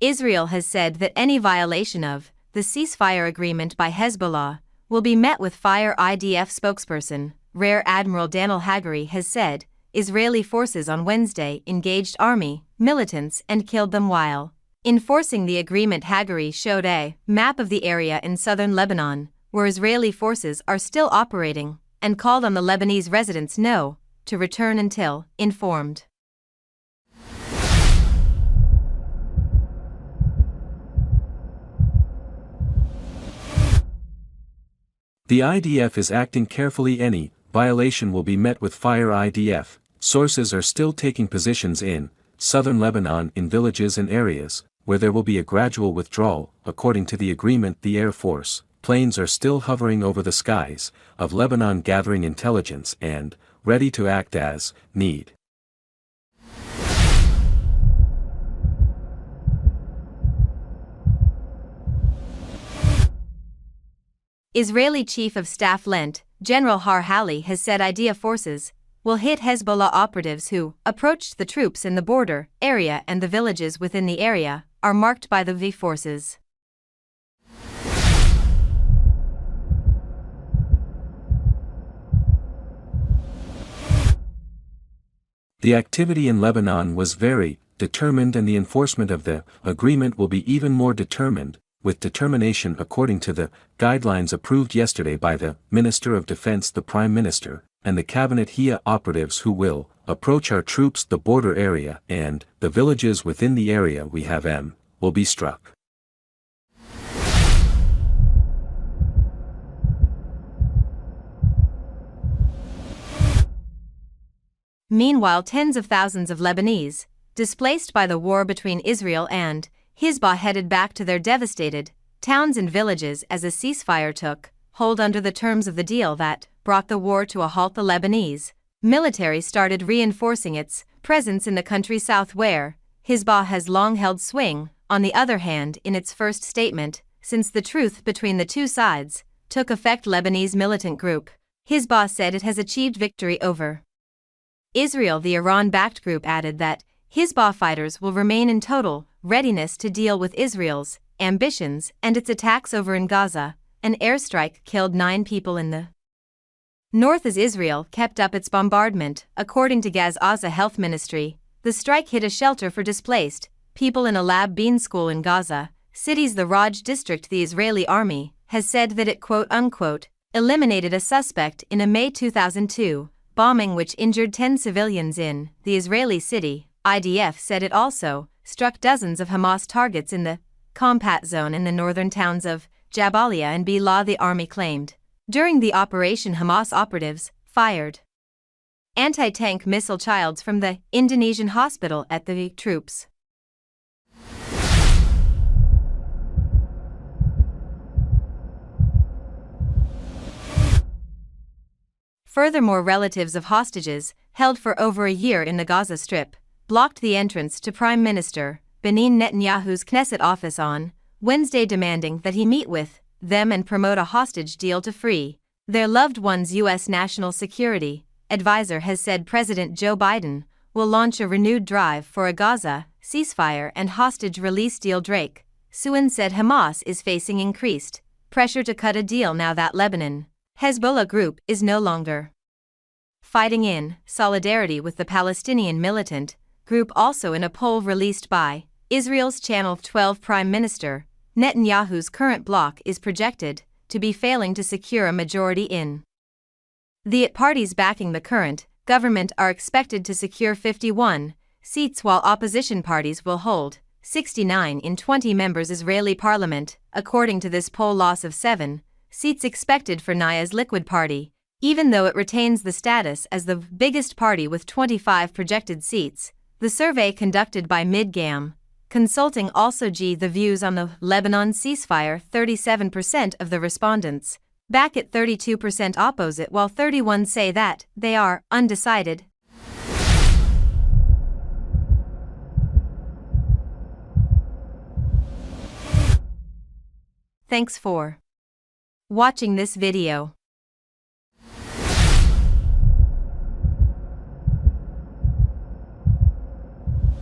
Israel has said that any violation of the ceasefire agreement by Hezbollah will be met with fire. IDF spokesperson, Rear Admiral Daniel Hagari, has said Israeli forces on Wednesday engaged army militants and killed them while enforcing the agreement. Hagari showed a map of the area in southern Lebanon, where Israeli forces are still operating, and called on the Lebanese residents to return until informed. The IDF is acting carefully. Any violation will be met with fire. IDF sources are still taking positions in southern Lebanon in villages and areas where there will be a gradual withdrawal. According to the agreement, the Air Force planes are still hovering over the skies of Lebanon, gathering intelligence and ready to act as need. Israeli Chief of Staff Lt. General Har-Hali has said IDF forces will hit Hezbollah operatives who approached the troops in the border area, and the villages within the area are marked by the V forces. The activity in Lebanon was very determined, and the enforcement of the agreement will be even more determined, with determination, according to the guidelines approved yesterday by the Minister of Defense, the Prime Minister, and the Cabinet. Here, operatives who will approach our troops, the border area, and the villages within the area we have will be struck. Meanwhile, tens of thousands of Lebanese, displaced by the war between Israel and Hezbollah, headed back to their devastated towns and villages as a ceasefire took hold under the terms of the deal that brought the war to a halt. The Lebanese military started reinforcing its presence in the country's south, where Hezbollah has long held swing. On the other hand, in its first statement since the truce between the two sides took effect, Lebanese militant group Hezbollah said it has achieved victory over Israel. The Iran-backed group added that Hezbollah fighters will remain in total readiness to deal with Israel's ambitions and its attacks over in Gaza. An airstrike killed 9 people in the north as Israel kept up its bombardment, according to Gaza Health Ministry. The strike hit a shelter for displaced people in a Lab Bean school in Gaza City's the Raj district. The Israeli army has said that it quote-unquote eliminated a suspect in a May 2002 bombing which injured 10 civilians in the Israeli city. IDF said it also struck dozens of Hamas targets in the combat zone in the northern towns of Jabalia and Belah. The army claimed during the operation Hamas operatives fired anti-tank missile shields from the Indonesian hospital at the troops. Furthermore, relatives of hostages held for over a year in the Gaza Strip blocked the entrance to Prime Minister Benjamin Netanyahu's Knesset office on Wednesday, demanding that he meet with them and promote a hostage deal to free their loved ones. U.S. National Security Advisor has said President Joe Biden will launch a renewed drive for a Gaza ceasefire and hostage release deal. Drake Suin said Hamas is facing increased pressure to cut a deal now that Lebanon Hezbollah group is no longer fighting in solidarity with the Palestinian militant group. Also, in a poll released by Israel's Channel 12, Prime Minister Netanyahu's current bloc is projected to be failing to secure a majority in the parties backing the current government are expected to secure 51 seats, while opposition parties will hold 69 in 20 members Israeli parliament. According to this poll, loss of 7 seats expected for Naya's Liquid Party, even though it retains the status as the biggest party with 25 projected seats. The survey conducted by Midgam Consulting also the views on the Lebanon ceasefire. 37% of the respondents back it, 32% opposite, while 31 say that they are undecided. Thanks for watching this video.